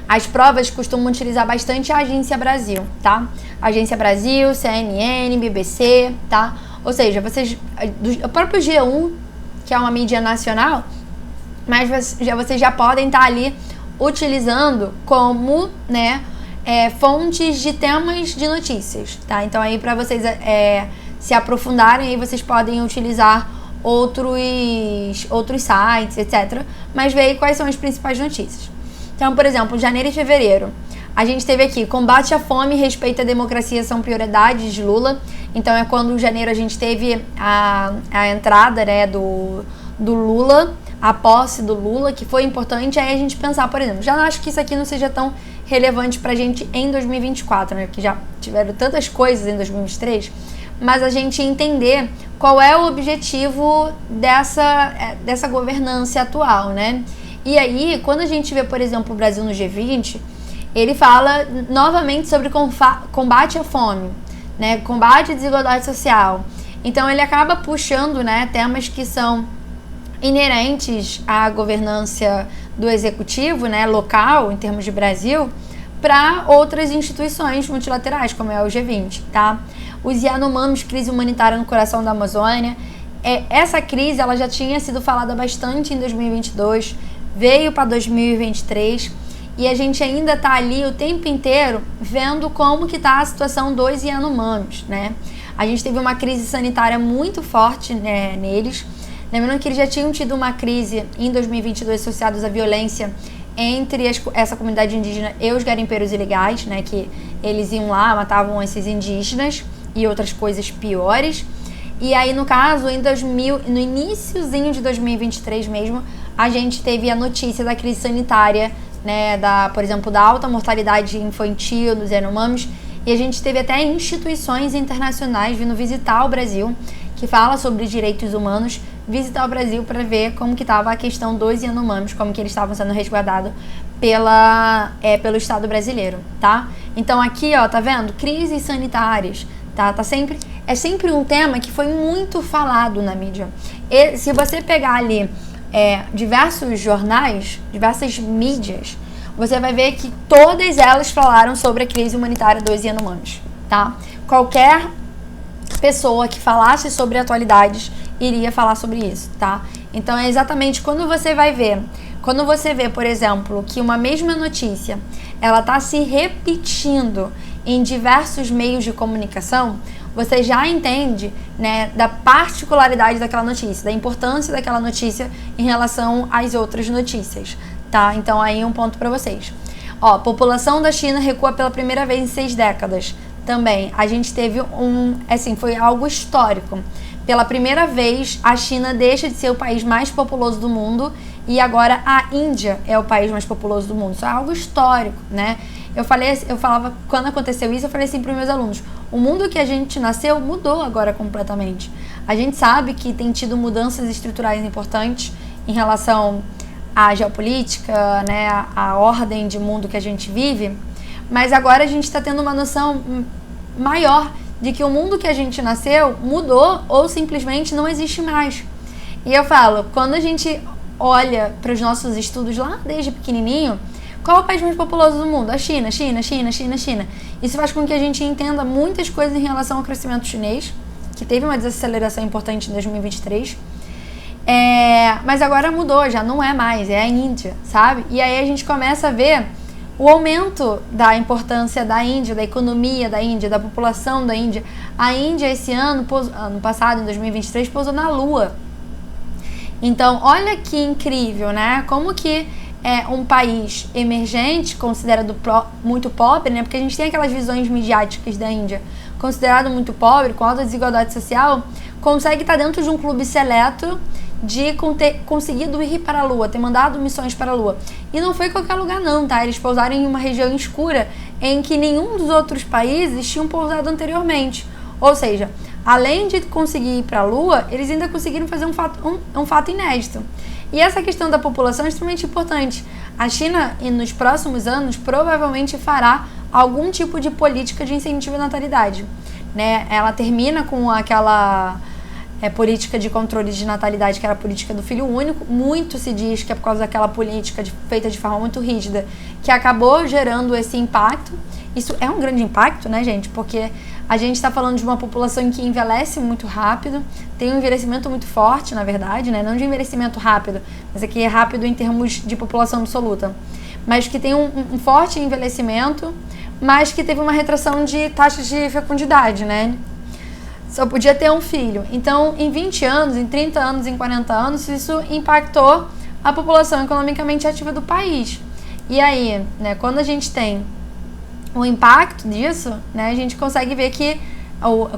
As provas costumam utilizar bastante a Agência Brasil, tá? Agência Brasil, CNN, BBC, tá? Ou seja, vocês, o próprio G1, que é uma mídia nacional, mas vocês já podem estar ali utilizando como, né, fontes de temas de notícias, tá? Então aí para vocês se aprofundarem, aí vocês podem utilizar outros sites, etc. Mas ver aí quais são as principais notícias. Então, por exemplo, janeiro e fevereiro, a gente teve aqui, combate à fome e respeito à democracia são prioridades de Lula. Então é quando em janeiro a gente teve a entrada, né, do Lula, a posse do Lula, que foi importante. Aí a gente pensar, por exemplo, já acho que isso aqui não seja tão relevante pra gente em 2024, né, porque já tiveram tantas coisas em 2023, mas a gente entender qual é o objetivo dessa governança atual, né? E aí, quando a gente vê, por exemplo, o Brasil no G20, ele fala novamente sobre combate à fome, né? Combate à desigualdade social. Então, ele acaba puxando, né, temas que são inerentes à governança do executivo, né, local, em termos de Brasil, para outras instituições multilaterais, como é o G20, tá? Os Yanomamis, crise humanitária no coração da Amazônia. Essa crise, ela já tinha sido falada bastante em 2022, veio para 2023 e a gente ainda está ali o tempo inteiro vendo como que está a situação dos Yanomamis, né? A gente teve uma crise sanitária muito forte, né, neles. Lembrando que eles já tinham tido uma crise em 2022 associada à violência entre essa comunidade indígena e os garimpeiros ilegais, né, que eles iam lá, matavam esses indígenas e outras coisas piores. E aí, no caso, no iniciozinho de 2023 mesmo, a gente teve a notícia da crise sanitária, né, por exemplo, da alta mortalidade infantil nos Yanomamis, e a gente teve até instituições internacionais vindo visitar o Brasil, que fala sobre direitos humanos, visitar o Brasil para ver como que estava a questão dos Yanomamis, como que eles estavam sendo resguardados pelo Estado brasileiro, tá? Então aqui, ó, tá vendo? Crises sanitárias, tá? É sempre um tema que foi muito falado na mídia. E se você pegar ali diversos jornais, diversas mídias, você vai ver que todas elas falaram sobre a crise humanitária dos Yanomamis, tá? Qualquer pessoa que falasse sobre atualidades iria falar sobre isso, tá? Então é exatamente quando você vê, por exemplo, que uma mesma notícia, ela tá se repetindo em diversos meios de comunicação, você já entende, né, da particularidade daquela notícia, da importância daquela notícia em relação às outras notícias, tá? Então aí um ponto para vocês. Ó, população da China recua pela primeira vez em 6 décadas. Também, a gente teve foi algo histórico. Pela primeira vez, a China deixa de ser o país mais populoso do mundo e agora a Índia é o país mais populoso do mundo. Isso é algo histórico, né? eu falava, quando aconteceu isso, eu falei assim para os meus alunos, o mundo que a gente nasceu mudou agora completamente. A gente sabe que tem tido mudanças estruturais importantes em relação à geopolítica, né, à ordem de mundo que a gente vive, mas agora a gente está tendo uma noção maior de que o mundo que a gente nasceu mudou ou simplesmente não existe mais. E eu falo, quando a gente olha para os nossos estudos lá desde pequenininho, qual é o país mais populoso do mundo? A China, China, China, China, China. Isso faz com que a gente entenda muitas coisas em relação ao crescimento chinês, que teve uma desaceleração importante em 2023. Mas agora mudou, já não é mais, é a Índia, sabe? E aí a gente começa a ver o aumento da importância da Índia, da economia da Índia, da população da Índia. A Índia esse ano passado, em 2023, pousou na Lua. Então, olha que incrível, né? Como que um país emergente, considerado muito pobre, né? Porque a gente tem aquelas visões midiáticas da Índia, considerado muito pobre, com alta desigualdade social, consegue estar dentro de um clube seleto de ter conseguido ir para a Lua, ter mandado missões para a Lua. E não foi em qualquer lugar não, tá? Eles pousaram em uma região escura em que nenhum dos outros países tinham pousado anteriormente. Ou seja, além de conseguir ir para a Lua, eles ainda conseguiram fazer um fato inédito. E essa questão da população é extremamente importante. A China, nos próximos anos, provavelmente fará algum tipo de política de incentivo à natalidade, né? Ela termina com aquela política de controle de natalidade, que era a política do filho único. Muito se diz que é por causa daquela política feita de forma muito rígida, que acabou gerando esse impacto. Isso é um grande impacto, né, gente? Porque a gente está falando de uma população que envelhece muito rápido, tem um envelhecimento muito forte, na verdade, né? Não de envelhecimento rápido, mas aqui é rápido em termos de população absoluta. Mas que tem um forte envelhecimento, mas que teve uma retração de taxas de fecundidade, né? Só podia ter um filho. Então, em 20 anos, em 30 anos, em 40 anos, isso impactou a população economicamente ativa do país. E aí, né, quando a gente tem o impacto disso, né, a gente consegue ver que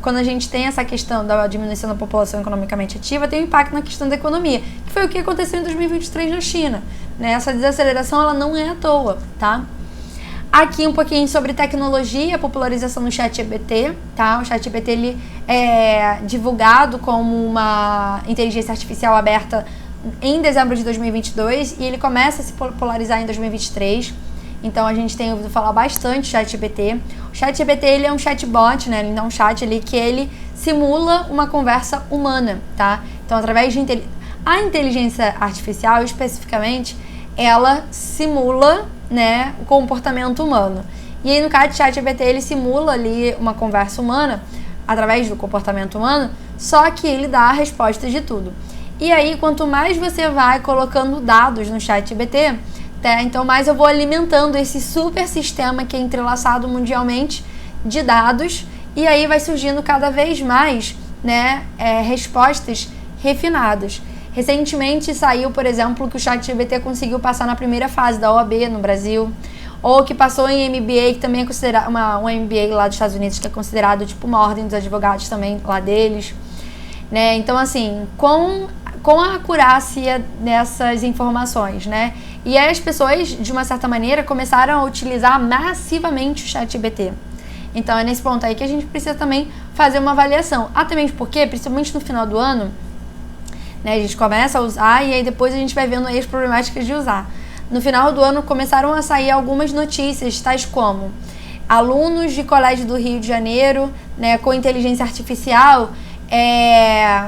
quando a gente tem essa questão da diminuição da população economicamente ativa, tem um impacto na questão da economia, que foi o que aconteceu em 2023 na China. Né? Essa desaceleração ela não é à toa, tá? Aqui um pouquinho sobre tecnologia, popularização do ChatGPT, tá? O ChatGPT ele é divulgado como uma inteligência artificial aberta em dezembro de 2022 e ele começa a se popularizar em 2023. Então a gente tem ouvido falar bastante do ChatGPT. O ChatGPT ele é um chatbot, né? Ele é um chat ali que ele simula uma conversa humana, tá? Então através de a inteligência artificial especificamente, ela simula, né, o comportamento humano. E aí no caso do ChatGPT ele simula ali uma conversa humana através do comportamento humano, só que ele dá a resposta de tudo. E aí quanto mais você vai colocando dados no ChatGPT, então mais eu vou alimentando esse super sistema que é entrelaçado mundialmente de dados, e aí vai surgindo cada vez mais, né, respostas refinadas. Recentemente saiu, por exemplo, que o ChatGPT conseguiu passar na primeira fase da OAB no Brasil, ou que passou em MBA, que também é considerado um MBA lá dos Estados Unidos, que é considerado tipo uma ordem dos advogados também lá deles, né? Então assim, com a acurácia dessas informações, né? E aí as pessoas, de uma certa maneira, começaram a utilizar massivamente o ChatGPT. Então é nesse ponto aí que a gente precisa também fazer uma avaliação. Até mesmo porque, principalmente no final do ano, né, a gente começa a usar e aí depois a gente vai vendo aí as problemáticas de usar. No final do ano começaram a sair algumas notícias, tais como alunos de colégio do Rio de Janeiro, né, com inteligência artificial,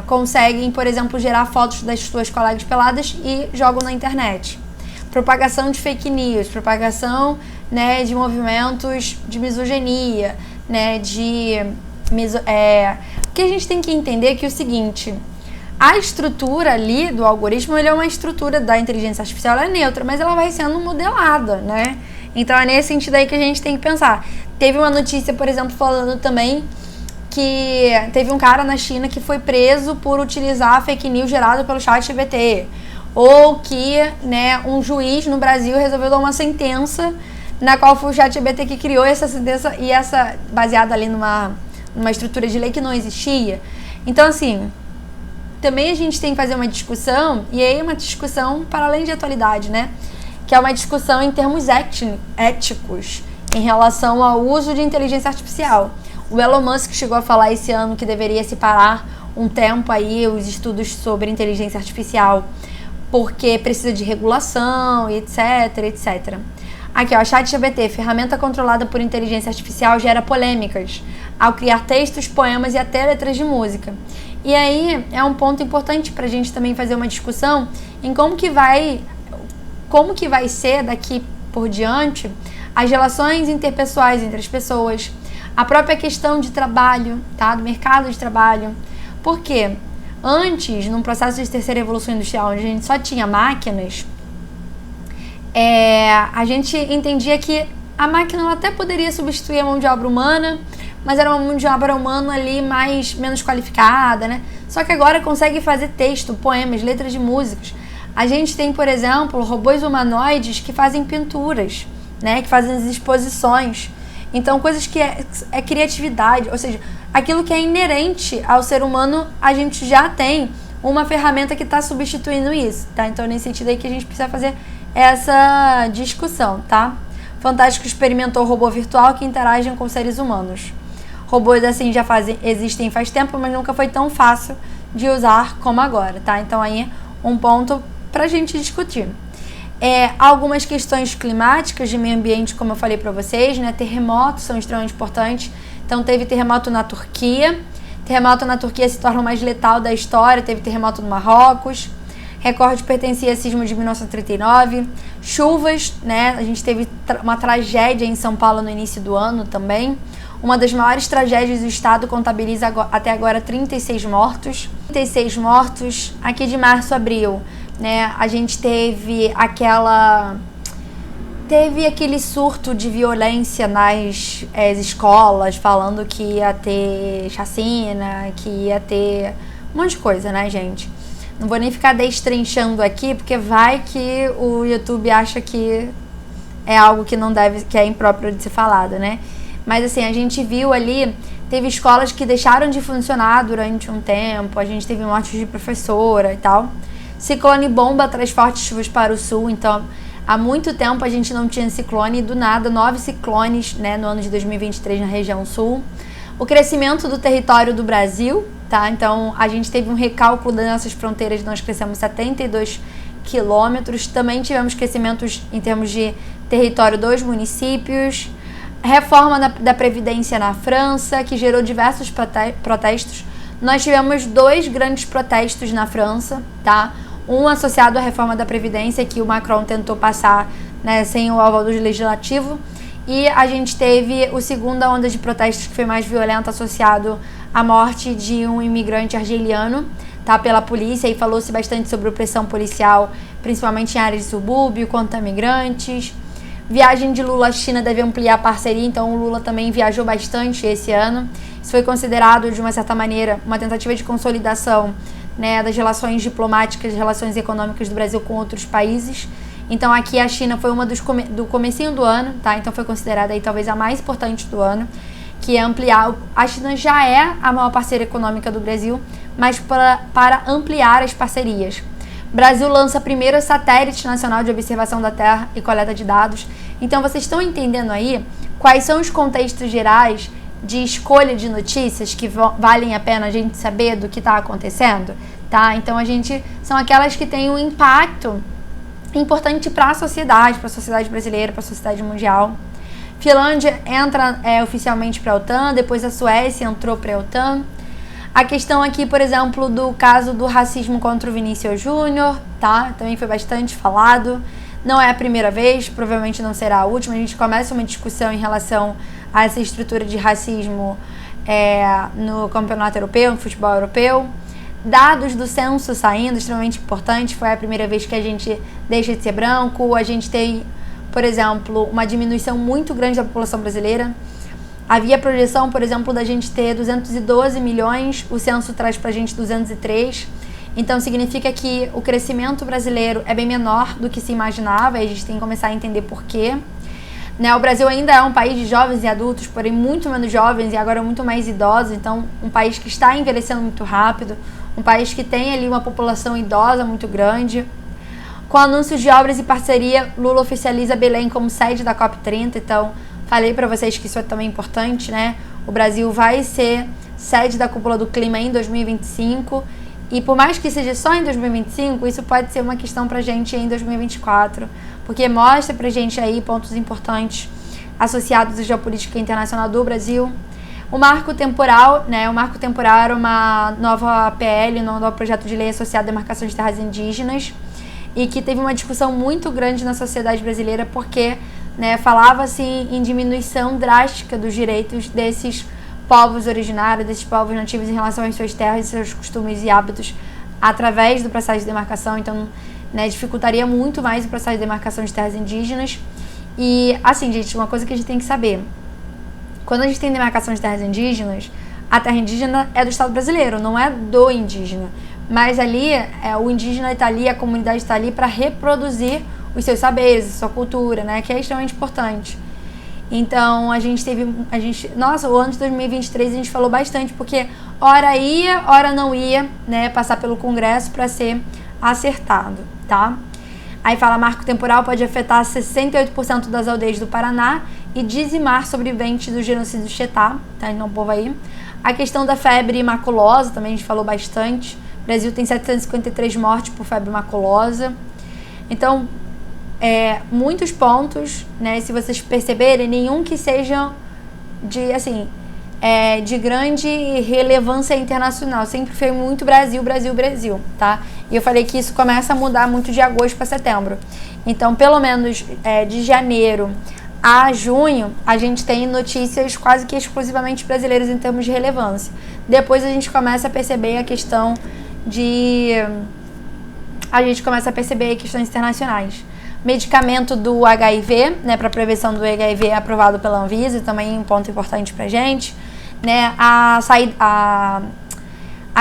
conseguem, por exemplo, gerar fotos das suas colegas peladas e jogam na internet. Propagação de fake news, propagação, né, de movimentos de misoginia, né, o que a gente tem que entender é que é o seguinte: a estrutura ali do algoritmo, ele é uma estrutura da inteligência artificial, ela é neutra, mas ela vai sendo modelada, né? Então é nesse sentido aí que a gente tem que pensar. Teve uma notícia, por exemplo, falando também que teve um cara na China que foi preso por utilizar fake news gerado pelo ChatGPT. Ou que, né, um juiz no Brasil resolveu dar uma sentença na qual foi o ChatGPT que criou essa sentença e essa baseada ali numa estrutura de lei que não existia. Então, assim, também a gente tem que fazer uma discussão, e aí uma discussão para além de atualidade, né? Que é uma discussão em termos éticos, em relação ao uso de inteligência artificial. O Elon Musk chegou a falar esse ano que deveria se parar um tempo aí os estudos sobre inteligência artificial, porque precisa de regulação, etc, etc. Aqui, ó, ChatGPT, ferramenta controlada por inteligência artificial, gera polêmicas ao criar textos, poemas e até letras de música. E aí é um ponto importante para a gente também fazer uma discussão em como que vai ser daqui por diante as relações interpessoais entre as pessoas, a própria questão de trabalho, tá? Do mercado de trabalho. Por quê? Antes, num processo de terceira revolução industrial, onde a gente só tinha máquinas, a gente entendia que a máquina ela até poderia substituir a mão de obra humana, mas era uma mão de obra humana ali menos qualificada, né? Só que agora consegue fazer texto, poemas, letras de músicas. A gente tem, por exemplo, robôs humanoides que fazem pinturas, né? Que fazem as exposições. Então, coisas que é criatividade, ou seja, aquilo que é inerente ao ser humano, a gente já tem uma ferramenta que está substituindo isso, tá? Então, nesse sentido aí que a gente precisa fazer essa discussão, tá? Fantástico experimentou robô virtual que interagem com seres humanos. Robôs assim já existem faz tempo, mas nunca foi tão fácil de usar como agora, tá? Então aí um ponto pra gente discutir. Algumas questões climáticas de meio ambiente, como eu falei pra vocês, né? Terremotos são extremamente importantes. Então teve terremoto na Turquia. Terremoto na Turquia se torna o mais letal da história. Teve terremoto no Marrocos. Recorde pertencia a sismo de 1939. Chuvas, né? A gente teve uma tragédia em São Paulo no início do ano também. Uma das maiores tragédias do estado contabiliza até agora 36 mortos. 36 mortos aqui de março a abril, né? A gente teve aquele surto de violência nas escolas, falando que ia ter chacina, que ia ter um monte de coisa, né, gente? Não vou nem ficar destrinchando aqui, porque vai que o YouTube acha que é algo que não deve, que é impróprio de ser falado, né? Mas assim, a gente viu ali, teve escolas que deixaram de funcionar durante um tempo, a gente teve mortes de professora e tal. Ciclone bomba traz fortes chuvas para o sul, então há muito tempo a gente não tinha ciclone e do nada 9 ciclones, né, no ano de 2023 na região sul. O crescimento do território do Brasil, tá? Então a gente teve um recálculo das nossas fronteiras, nós crescemos 72 quilômetros. Também tivemos crescimentos em termos de território dos municípios. Reforma da Previdência na França, que gerou diversos protestos. Nós tivemos 2 grandes protestos na França, tá? Um associado à reforma da Previdência, que o Macron tentou passar, né, sem o aval do Legislativo. E a gente teve a segunda onda de protestos, que foi mais violenta, associado à morte de um imigrante argeliano, tá, pela polícia. E falou-se bastante sobre opressão policial, principalmente em áreas de subúrbio, contra migrantes. Viagem de Lula à China deve ampliar a parceria, então o Lula também viajou bastante esse ano. Isso foi considerado, de uma certa maneira, uma tentativa de consolidação, né, das relações diplomáticas, relações econômicas do Brasil com outros países. Então aqui a China foi uma do comecinho do ano, tá? Então foi considerada aí talvez a mais importante do ano, que é ampliar. A China já é a maior parceira econômica do Brasil, mas para ampliar as parcerias. Brasil lança primeiro satélite nacional de observação da Terra e coleta de dados. Então vocês estão entendendo aí quais são os contextos gerais de escolha de notícias que valem a pena a gente saber do que está acontecendo, tá? Então são aquelas que têm um impacto importante para a sociedade brasileira, para a sociedade mundial. Finlândia entra oficialmente para a OTAN, depois a Suécia entrou para a OTAN. A questão aqui, por exemplo, do caso do racismo contra o Vinícius Júnior, tá? Também foi bastante falado. Não é a primeira vez, provavelmente não será a última. A gente começa uma discussão em relação a essa estrutura de racismo no campeonato europeu, no futebol europeu. Dados do censo saindo, extremamente importante. Foi a primeira vez que a gente deixa de ser branco. A gente tem, por exemplo, uma diminuição muito grande da população brasileira. Havia projeção, por exemplo, da gente ter 212 milhões, o censo traz pra gente 203. Então significa que o crescimento brasileiro é bem menor do que se imaginava, e a gente tem que começar a entender por quê. Né, o Brasil ainda é um país de jovens e adultos, porém muito menos jovens e agora muito mais idosos. Então um país que está envelhecendo muito rápido, um país que tem ali uma população idosa muito grande. Com anúncios de obras e parceria, Lula oficializa Belém como sede da COP30, então Falei para vocês que isso é também importante, né? O Brasil vai ser sede da Cúpula do Clima em 2025 e por mais que seja só em 2025, isso pode ser uma questão pra gente em 2024, porque mostra pra gente aí pontos importantes associados à geopolítica internacional do Brasil. O marco temporal, né? O marco temporal era uma nova PL, um novo projeto de lei associado à demarcação de terras indígenas e que teve uma discussão muito grande na sociedade brasileira porque, né, falava-se em diminuição drástica dos direitos desses povos originários, desses povos nativos em relação às suas terras, seus costumes e hábitos através do processo de demarcação. Então, né, dificultaria muito mais o processo de demarcação de terras indígenas. E, assim, gente, uma coisa que a gente tem que saber. Quando a gente tem demarcação de terras indígenas, a terra indígena é do Estado brasileiro, não é do indígena. Mas ali, o indígena está ali, a comunidade está ali para reproduzir os seus saberes, a sua cultura, né? Que é extremamente importante. Então, nossa, o ano de 2023 a gente falou bastante, porque ora ia, ora não ia, né? Passar pelo Congresso para ser acertado, tá? Aí fala, marco temporal pode afetar 68% das aldeias do Paraná e dizimar sobreviventes do genocídio Chetá, tá? Então, o povo aí. A questão da febre maculosa, também a gente falou bastante. O Brasil tem 753 mortes por febre maculosa. Então, muitos pontos, né? Se vocês perceberem, nenhum que seja de grande relevância internacional. Sempre foi muito Brasil, Brasil, Brasil, tá? E eu falei que isso começa a mudar muito de agosto para setembro. Então, pelo menos de janeiro a junho, a gente tem notícias quase que exclusivamente brasileiras em termos de relevância. Depois a gente começa a perceber a questão questões internacionais. Medicamento do HIV, né, para prevenção do HIV aprovado pela Anvisa, também um ponto importante pra gente, né? A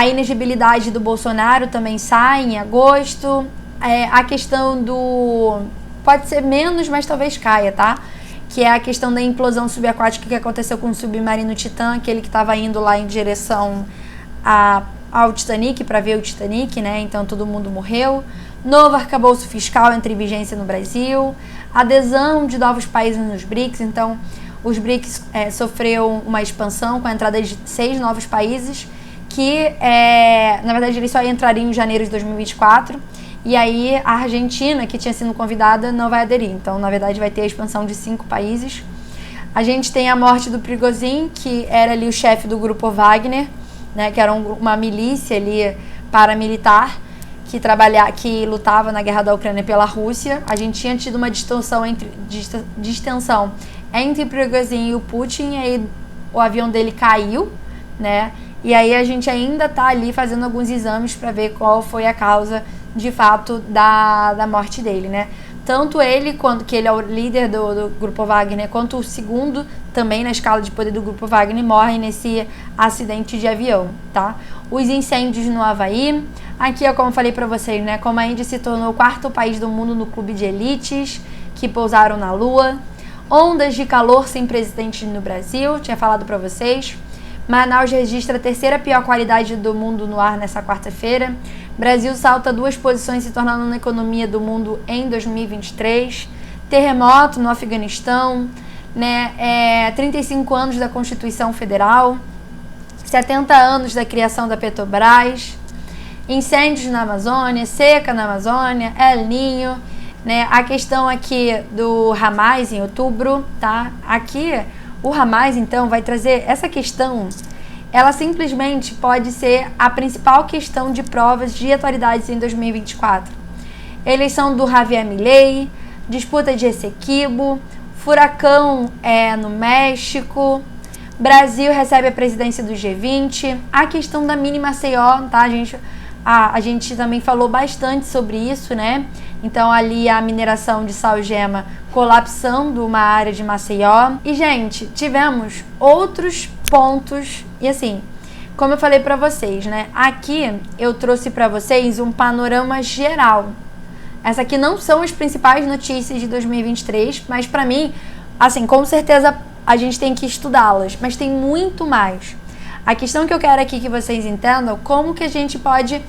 inegibilidade do Bolsonaro também sai em agosto. A questão pode ser menos, mas talvez caia, tá? Que é a questão da implosão subaquática que aconteceu com o submarino Titã, aquele que estava indo lá em direção ao Titanic, para ver o Titanic, né? Então todo mundo morreu. Novo arcabouço fiscal entra em vigência no Brasil. Adesão de novos países nos BRICS. Então, os BRICS sofreu uma expansão com a entrada de 6 novos países que, na verdade, eles só entrariam em janeiro de 2024. E aí, a Argentina, que tinha sido convidada, não vai aderir. Então, na verdade, vai ter a expansão de 5 países. A gente tem a morte do Prigozhin, que era ali o chefe do grupo Wagner, né, que era uma milícia ali paramilitar que lutava na guerra da Ucrânia pela Rússia. A gente tinha tido uma distensão entre Prigozhin e o Putin, e aí o avião dele caiu, né? E aí a gente ainda tá ali fazendo alguns exames para ver qual foi a causa de fato da morte dele, né? Tanto ele, que ele é o líder do Grupo Wagner, quanto o segundo, também na escala de poder do Grupo Wagner, morrem nesse acidente de avião, tá? Os incêndios no Havaí. Aqui, como eu falei pra vocês, né? Como a Índia se tornou o 4º país do mundo no clube de elites que pousaram na Lua. Ondas de calor sem precedentes no Brasil, tinha falado pra vocês. Manaus registra a 3ª pior qualidade do mundo no ar nessa quarta-feira. Brasil salta 2 posições, se tornando na economia do mundo em 2023. Terremoto no Afeganistão, né? 35 anos da Constituição Federal. 70 anos da criação da Petrobras. Incêndios na Amazônia, seca na Amazônia, El Niño, né? A questão aqui do Hamas em outubro, tá? Aqui, o Hamas, então, vai trazer essa questão. Ela simplesmente pode ser a principal questão de provas de atualidades em 2024. Eleição do Javier Milei, disputa de Essequibo, furacão no México, Brasil recebe a presidência do G20, a questão da mini Maceió, tá, gente? A gente também falou bastante sobre isso, né? Então, ali a mineração de sal-gema colapsando uma área de Maceió. E, gente, tivemos outros pontos. E, assim, como eu falei pra vocês, né? Aqui eu trouxe pra vocês um panorama geral. Essas aqui não são as principais notícias de 2023, mas pra mim, assim, com certeza a gente tem que estudá-las. Mas tem muito mais. A questão que eu quero aqui que vocês entendam, como que a gente pode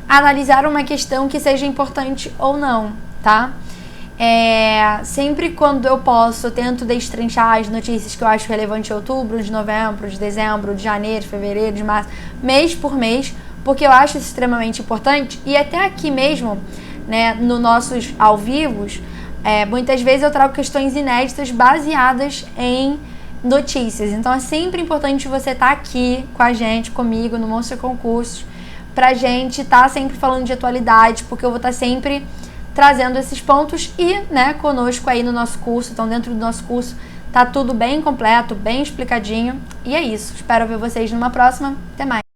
analisar uma questão que seja importante ou não, tá? Sempre quando eu posso, eu tento destrinchar as notícias que eu acho relevante de outubro, de novembro, de dezembro, de janeiro, de fevereiro, de março, mês por mês, porque eu acho isso extremamente importante. E até aqui mesmo, né, no nossos ao vivos, muitas vezes eu trago questões inéditas baseadas em notícias. Então é sempre importante você estar aqui com a gente, comigo, no Monster Concursos, pra gente estar sempre falando de atualidade, porque eu vou estar sempre trazendo esses pontos e, né, conosco aí no nosso curso. Então dentro do nosso curso tá tudo bem completo, bem explicadinho. E é isso. Espero ver vocês numa próxima. Até mais.